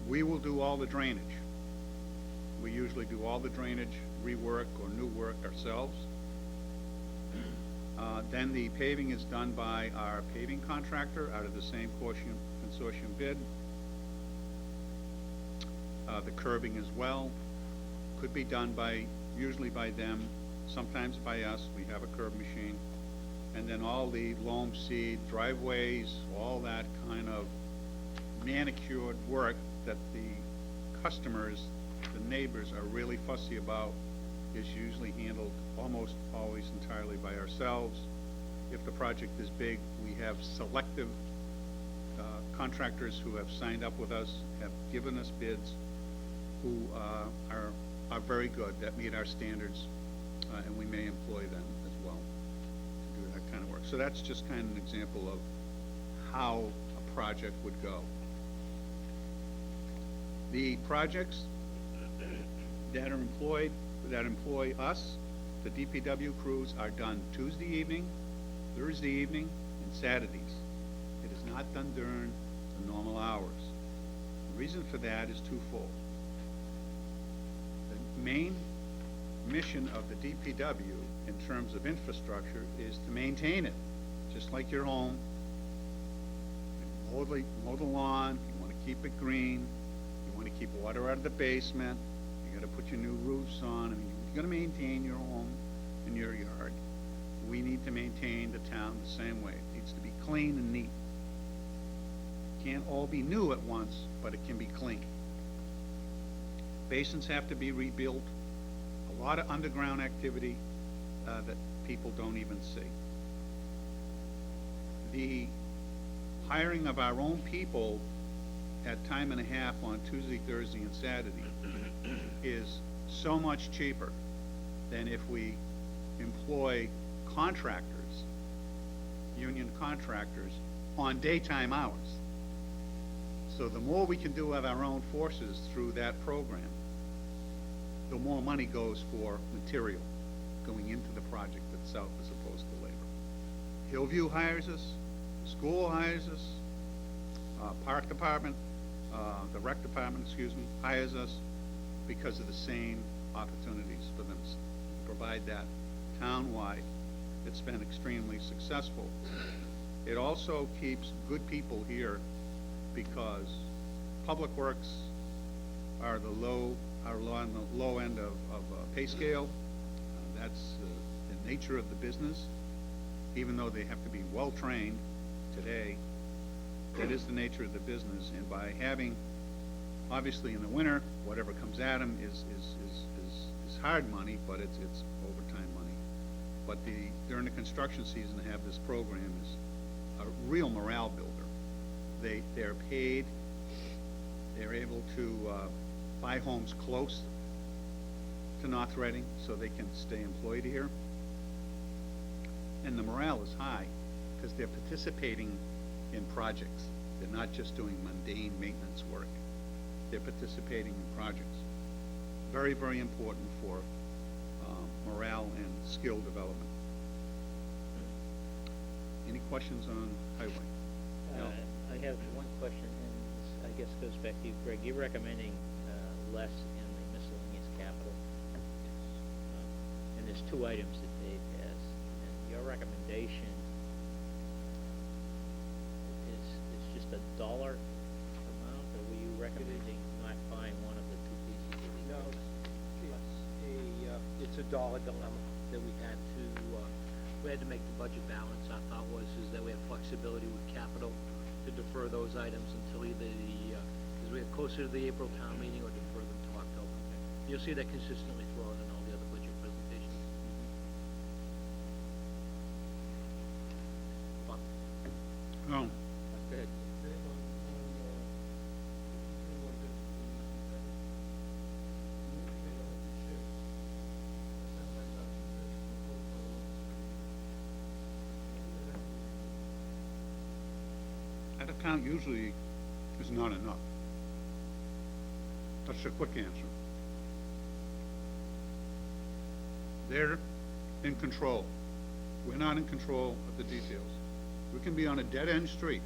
We will do all the drainage. We usually do all the drainage, rework or new work ourselves. Then the paving is done by our paving contractor out of the same consortium bid. The curbing as well could be done usually by them, sometimes by us. We have a curb machine. And then all the loam seed, driveways, all that kind of manicured work that the customers, the neighbors are really fussy about is usually handled almost always entirely by ourselves. If the project is big, we have selective contractors who have signed up with us, have given us bids, who are very good, that meet our standards, and we may employ them as well to do that kind of work. So that's just kind of an example of how a project would go. The projects that employ us, the DPW crews, are done Tuesday evening, Thursday evening, and Saturdays. It is not done during the normal hours. The reason for that is twofold. The main mission of the DPW in terms of infrastructure is to maintain it, just like your home. You mow the lawn, you want to keep it green, you want to keep water out of the basement, you got to put your new roofs on. I mean, you're going to maintain your home and your yard. We need to maintain the town the same way. It needs to be clean and neat. Can't all be new at once, but it can be clean. Basins have to be rebuilt. A lot of underground activity that people don't even see. The hiring of our own people at time and a half on Tuesday, Thursday, and Saturday is so much cheaper than if we employ contractors, union contractors, on daytime hours. So the more we can do of our own forces through that program, the more money goes for material going into the project itself as opposed to labor. Hillview hires us, the school hires us, park department, the rec department, hires us because of the same opportunities for them to provide that town-wide. It's been extremely successful. It also keeps good people here because Public Works are on the low end of pay scale. That's the nature of the business. Even though they have to be well-trained today, that is the nature of the business. And by having, obviously in the winter, whatever comes at them is hard money, but it's overtime money. But during the construction season, to have this program is a real morale builder. They're paid. They're able to buy homes close to North Reading so they can stay employed here. And the morale is high because they're participating in projects. They're not just doing mundane maintenance work. They're participating in projects. Very, very important for morale and skill development. Any questions on highway? No? I have one question, and this, I guess, goes back to you, Greg. You're recommending less in the miscellaneous capital, and there's two items that Dave has. And your recommendation is just a dollar amount, or were you recommending not buying one of the two pieces of the? No, it's a dollar dilemma that we had to make the budget balance. Our thought is that we have flexibility with capital to defer those items until either as we get closer to the April town meeting, or defer them to October. You'll see that consistently throughout in all the other budget presentations. Bob? Oh, Go ahead. that account usually is not enough. That's a quick answer. They're in control. We're not in control of the details. We can be on a dead-end street,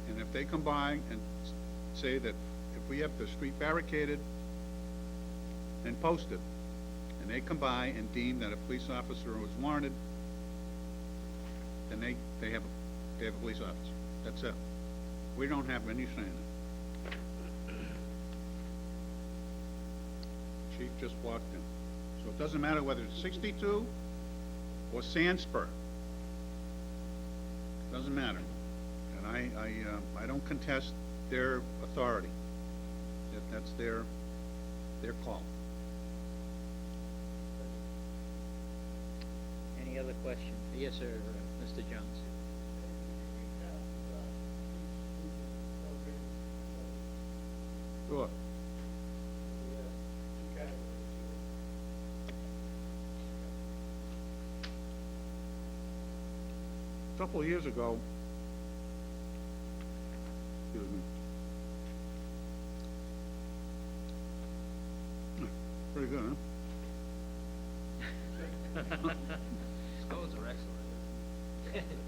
and if they come by and say that if we have the street barricaded and posted, and they come by and deem that a police officer was warranted, then they have a police officer. That's it. We don't have any say in it. Chief just walked in. So it doesn't matter whether it's 62 or Sandspur. Doesn't matter. And I don't contest their authority. That's their call. Any other questions? Yes, sir, Mr. Jones. Sure. A couple of years ago, excuse me. Pretty good, huh? Those are excellent.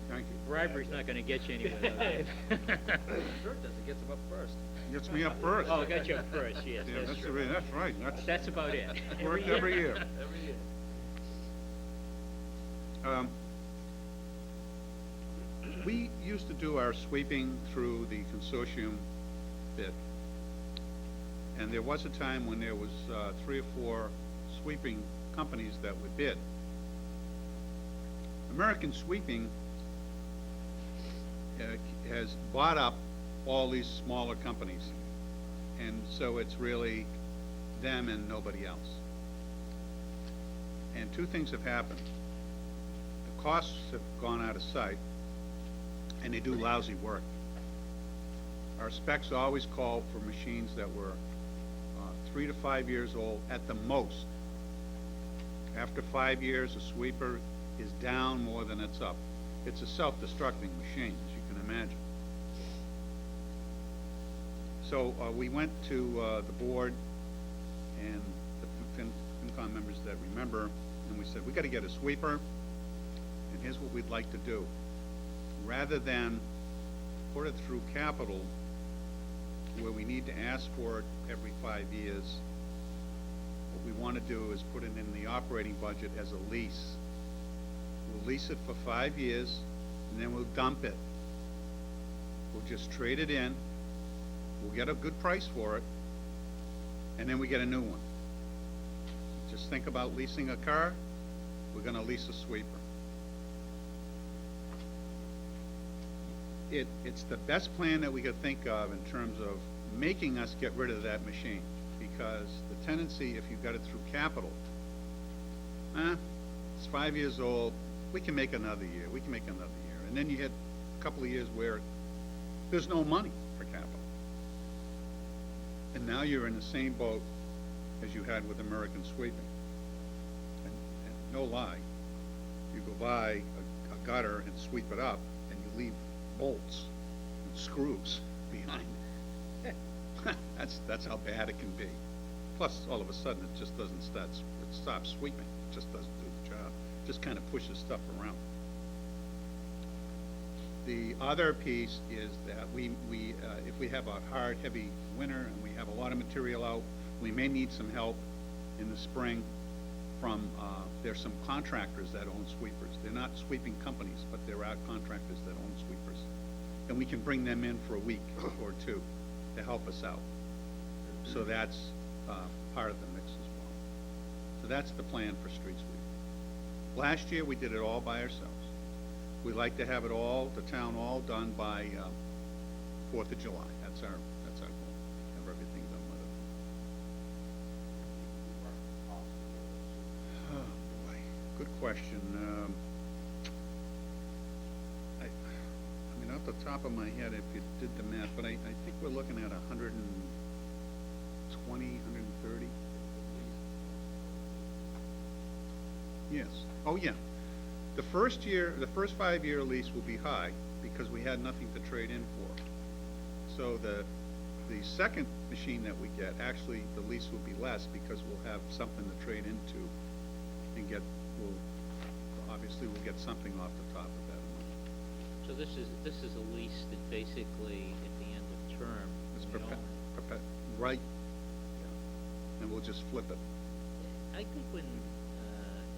Thank you. Bribery's not gonna get you anywhere. Sure does, it gets them up first. Gets me up first. Oh, got you up first, yes, Yeah, that's that's true. right, that's right. That's about it. Worked every year. Every year. We used to do our sweeping through the consortium bid. And there was a time when there was 3 or 4 sweeping companies that would bid. American Sweeping has bought up all these smaller companies. And so it's really them and nobody else. And 2 things have happened. The costs have gone out of sight, and they do lousy work. Our specs always called for machines that were 3 to 5 years old at the most. After 5 years, a sweeper is down more than it's up. It's a self-destructing machine, as you can imagine. So we went to the board and the FinCom members that remember, and we said, we got to get a sweeper, and here's what we'd like to do. Rather than put it through capital, where we need to ask for it every 5 years, what we want to do is put it in the operating budget as a lease. We'll lease it for 5 years, and then we'll dump it. We'll just trade it in, we'll get a good price for it, and then we get a new one. Just think about leasing a car, we're going to lease a sweeper. It's the best plan that we could think of in terms of making us get rid of that machine, because the tendency, if you got it through capital, it's 5 years old, we can make another year, and then you had a couple of years where there's no money for capital. And now you're in the same boat as you had with American Sweeping. And no lie, you go buy a gutter and sweep it up, and you leave bolts and screws behind it. That's how bad it can be. Plus, all of a sudden, it just doesn't start, it stops sweeping. It just doesn't do the job. It just kind of pushes stuff around. The other piece is that if we have a hard, heavy winter and we have a lot of material out, we may need some help in the spring from, there's some contractors that own sweepers. They're not sweeping companies, but there are contractors that own sweepers. And we can bring them in for a week or 2 to help us out. So that's part of the mix as well. So that's the plan for street sweeping. Last year, we did it all by ourselves. We like to have it all, the town all done by 4th of July. That's our goal. Have everything done with it. Oh, boy. Good question. I mean, off the top of my head, if you did the math, but I think we're looking at 120, 130. Yes. Oh, yeah. The first 5-year lease will be high because we had nothing to trade in for. So the second machine that we get, actually the lease will be less because we'll have something to trade into and obviously we'll get something off the top of that amount. So this is a lease that basically, at the end of term, It's we own it. right, and we'll just flip it. I think when,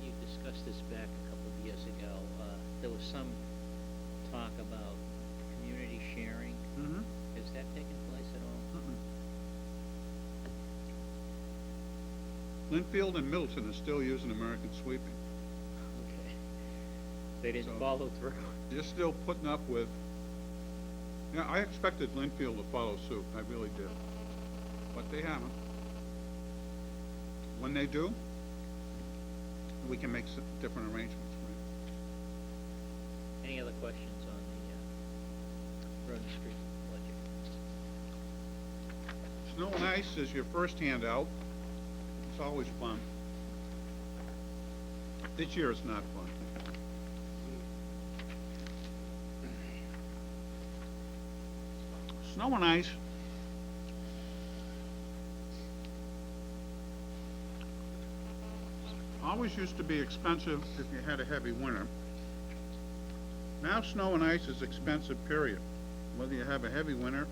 you discussed this back a couple of years ago, there was some talk about community sharing. Mm-hmm. Has that taken place at all? Linfield and Middleton are still using American sweeping. Okay. They didn't So- follow through. They're still putting up with, yeah, I expected Linfield to follow suit, I really did, but they haven't. When they do, we can make some different arrangements, right? Any other questions on the, road and street budget? Snow and ice is your first handout. It's always fun. This year is not fun. Snow and ice always used to be expensive if you had a heavy winter. Now snow and ice is expensive, period, whether you have a heavy winter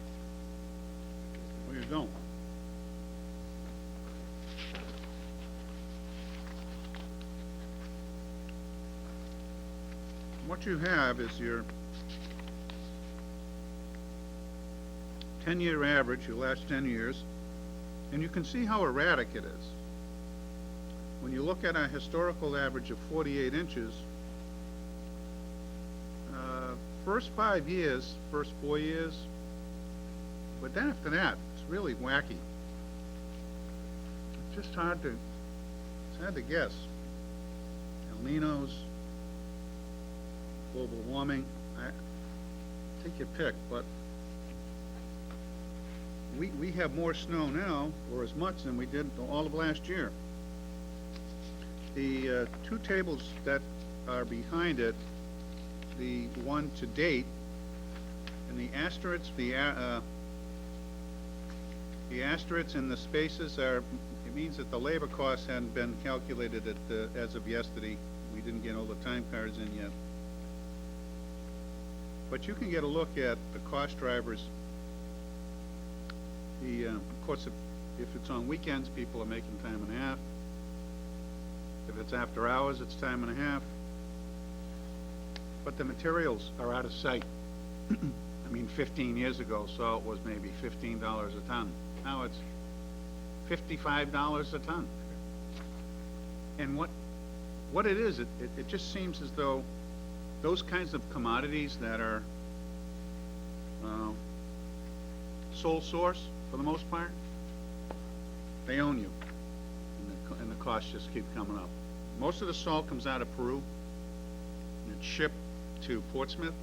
or you don't. What you have is your 10-year average, your last 10 years, and you can see how erratic it is. When you look at a historical average of 48 inches, first 5 years, first 4 years, but then after that, it's really wacky. It's just hard to guess. El Ninos, global warming, take your pick, but we have more snow now, or as much than we did all of last year. The two tables that are behind it, the one to date, and the asterisks, the asterisks and the spaces are, it means that the labor costs hadn't been calculated as of yesterday. We didn't get all the time cards in yet. But you can get a look at the cost drivers. Of course, if it's on weekends, people are making time and a half. If it's after hours, it's time and a half. But the materials are out of sight. I mean, 15 years ago, salt was maybe $15 a ton. Now it's $55 a ton. And what it is, it just seems as though those kinds of commodities that are sole source, for the most part, they own you, and the costs just keep coming up. Most of the salt comes out of Peru, and it's shipped to Portsmouth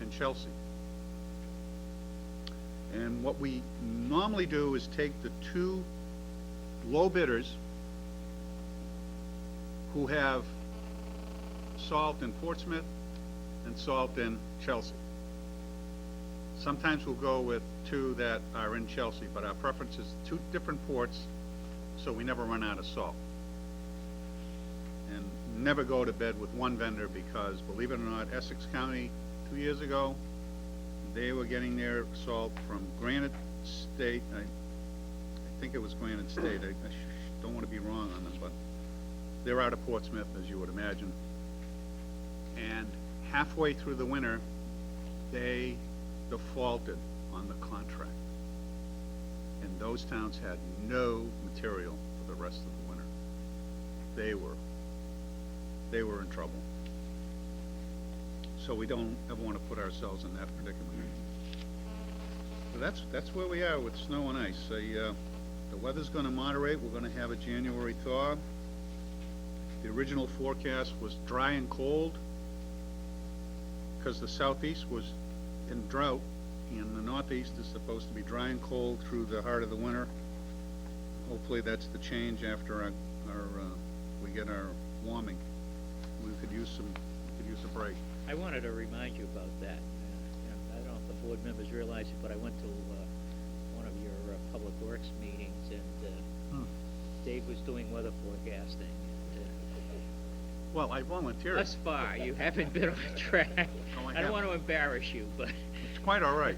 and Chelsea. And what we normally do is take the two low bidders who have salt in Portsmouth and salt in Chelsea. Sometimes we'll go with two that are in Chelsea, but our preference is two different ports, so we never run out of salt. And never go to bed with one vendor, because, believe it or not, Essex County, 2 years ago, they were getting their salt from Granite State. I think it was Granite State. I don't want to be wrong on them, but they're out of Portsmouth, as you would imagine. And halfway through the winter, they defaulted on the contract. And those towns had no material for the rest of the winter. They were in trouble. So we don't ever want to put ourselves in that predicament. So that's where we are with snow and ice. The weather's going to moderate. We're going to have a January thaw. The original forecast was dry and cold, because the southeast was in drought, and the northeast is supposed to be dry and cold through the heart of the winter. Hopefully that's the change after we get our warming. We could use a break. I wanted to remind you about that. I don't know if the board members realize it, but I went to one of your public works meetings, and Dave was doing weather forecasting. Well, I volunteered. Thus far, you haven't been on track. No, I I don't want haven't. to embarrass you, but It's quite all right.